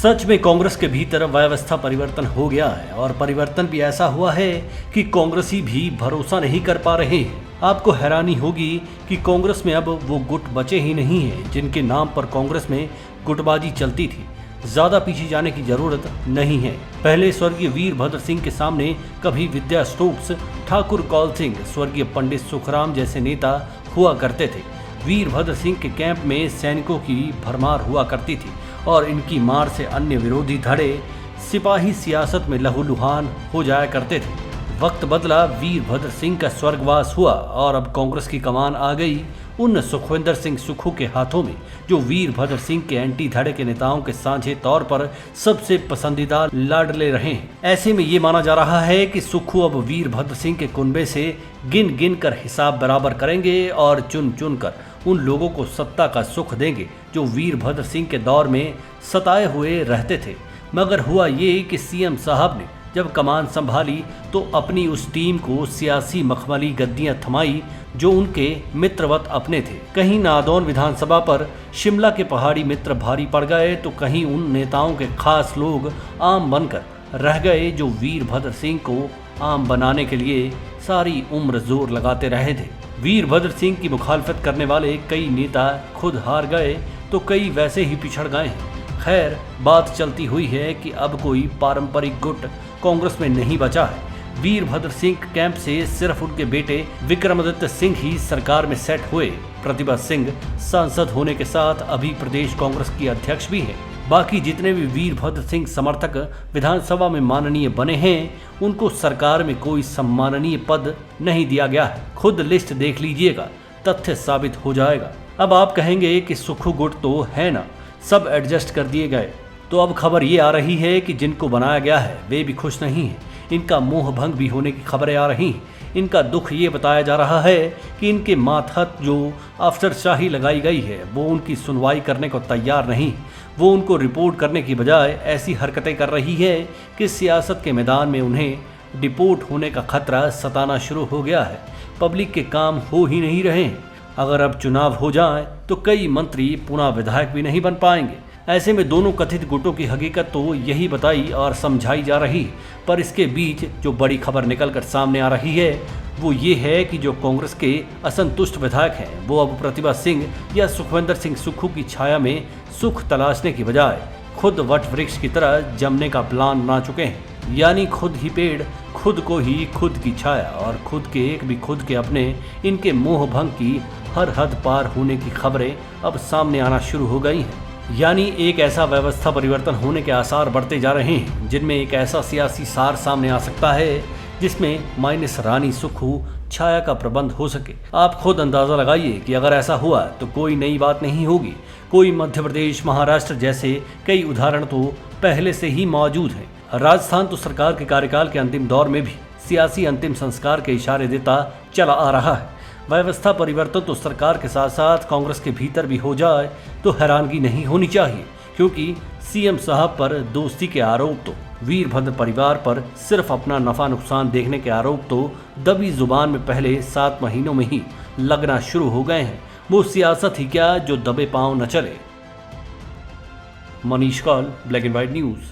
सच में कांग्रेस के भीतर व्यवस्था परिवर्तन हो गया है और परिवर्तन भी ऐसा हुआ है कि कांग्रेसी भी भरोसा नहीं कर पा रहे हैं। आपको हैरानी होगी कि कांग्रेस में अब वो गुट बचे ही नहीं हैं जिनके नाम पर कांग्रेस में गुटबाजी चलती थी। ज्यादा पीछे जाने की जरूरत नहीं है। पहले स्वर्गीय वीरभद्र सिंह के सामने कभी विद्या स्टोक्स, ठाकुर कौल सिंह, स्वर्गीय पंडित सुखराम जैसे नेता हुआ करते थे। वीरभद्र सिंह के कैंप में सैनिकों की भरमार हुआ करती थी और इनकी मार से अन्य विरोधी धड़े सिपाही सियासत में लहूलुहान हो जाया करते थे। वक्त बदला, वीरभद्र सिंह का स्वर्गवास हुआ और अब कांग्रेस की कमान आ गई उन सुखविंदर सिंह सुक्खू के हाथों में, जो वीरभद्र सिंह के एंटी धड़े के नेताओं के साझे तौर पर सबसे पसंदीदा लाडले रहे हैं। ऐसे में ये माना जा रहा है कि सुक्खू अब वीरभद्र सिंह के कुनबे से गिन गिन कर हिसाब बराबर करेंगे और चुन चुन कर उन लोगों को सत्ता का सुख देंगे जो वीरभद्र सिंह के दौर में सताए हुए रहते थे। मगर हुआ ये कि सीएम साहब ने जब कमान संभाली तो अपनी उस टीम को सियासी मखमली गद्दियां थमाई जो उनके मित्रवत अपने थे। कहीं नादौन विधानसभा पर शिमला के पहाड़ी मित्र भारी पड़ गए तो कहीं उन नेताओं के खास लोग आम बनकर रह गए जो वीरभद्र सिंह को आम बनाने के लिए सारी उम्र जोर लगाते रहे थे। वीरभद्र सिंह की मुखालफत करने वाले कई नेता खुद हार गए तो कई वैसे ही पिछड़ गए हैं। खैर, बात चलती हुई है कि अब कोई पारंपरिक गुट कांग्रेस में नहीं बचा है। वीरभद्र सिंह कैंप से सिर्फ उनके बेटे विक्रमादित्य सिंह ही सरकार में सेट हुए। प्रतिभा सिंह सांसद होने के साथ अभी प्रदेश कांग्रेस की अध्यक्ष भी है। बाकी जितने भी वीरभद्र सिंह समर्थक विधानसभा में माननीय बने हैं उनको सरकार में कोई सम्माननीय पद नहीं दिया गया है। खुद लिस्ट देख लीजिएगा, तथ्य साबित हो जाएगा। अब आप कहेंगे कि सुक्खू गुट तो है ना, सब एडजस्ट कर दिए गए। तो अब खबर ये आ रही है कि जिनको बनाया गया है वे भी खुश नहीं हैं। इनका मोह भंग भी होने की खबरें आ रही हैं। इनका दुख ये बताया जा रहा है कि इनके मातहत जो अफसरशाही लगाई गई है वो उनकी सुनवाई करने को तैयार नहीं। वो उनको रिपोर्ट करने की बजाय ऐसी हरकतें कर रही है कि सियासत के मैदान में उन्हें डिपोर्ट होने का खतरा सताना शुरू हो गया है। पब्लिक के काम हो ही नहीं रहे हैं। अगर अब चुनाव हो जाए तो कई मंत्री पुनः विधायक भी नहीं बन पाएंगे। ऐसे में दोनों कथित गुटों की हकीकत तो यही बताई और समझाई जा रही, पर इसके बीच जो बड़ी खबर निकलकर सामने आ रही है वो ये है कि जो कांग्रेस के असंतुष्ट विधायक हैं वो अब प्रतिभा सिंह या सुखविंदर सिंह सुक्खू की छाया में सुख तलाशने की बजाय खुद वट वृक्ष की तरह जमने का प्लान बना चुके हैं। यानी खुद ही पेड़, खुद को ही खुद की छाया और खुद के एक भी खुद के अपने। इनके मोह भंग की हर हद पार होने की खबरें अब सामने आना शुरू हो गई हैं। यानी एक ऐसा व्यवस्था परिवर्तन होने के आसार बढ़ते जा रहे हैं जिनमें एक ऐसा सियासी सार सामने आ सकता है जिसमें माइनस रानी सुक्खू छाया का प्रबंध हो सके। आप खुद अंदाजा लगाइए कि अगर ऐसा हुआ तो कोई नई बात नहीं होगी। कोई मध्य प्रदेश, महाराष्ट्र जैसे कई उदाहरण तो पहले से ही मौजूद हैं। राजस्थान तो सरकार के कार्यकाल के अंतिम दौर में भी सियासी अंतिम संस्कार के इशारे देता चला आ रहा है। व्यवस्था परिवर्तन तो सरकार के साथ साथ कांग्रेस के भीतर भी हो जाए तो हैरानगी नहीं होनी चाहिए, क्योंकि सीएम साहब पर दोस्ती के आरोप तो, वीरभद्र परिवार पर सिर्फ अपना नफा नुकसान देखने के आरोप तो दबी जुबान में पहले 7 महीनों में ही लगना शुरू हो गए हैं। वो सियासत ही क्या जो दबे पांव न चले। Manish Kaul, black and white news.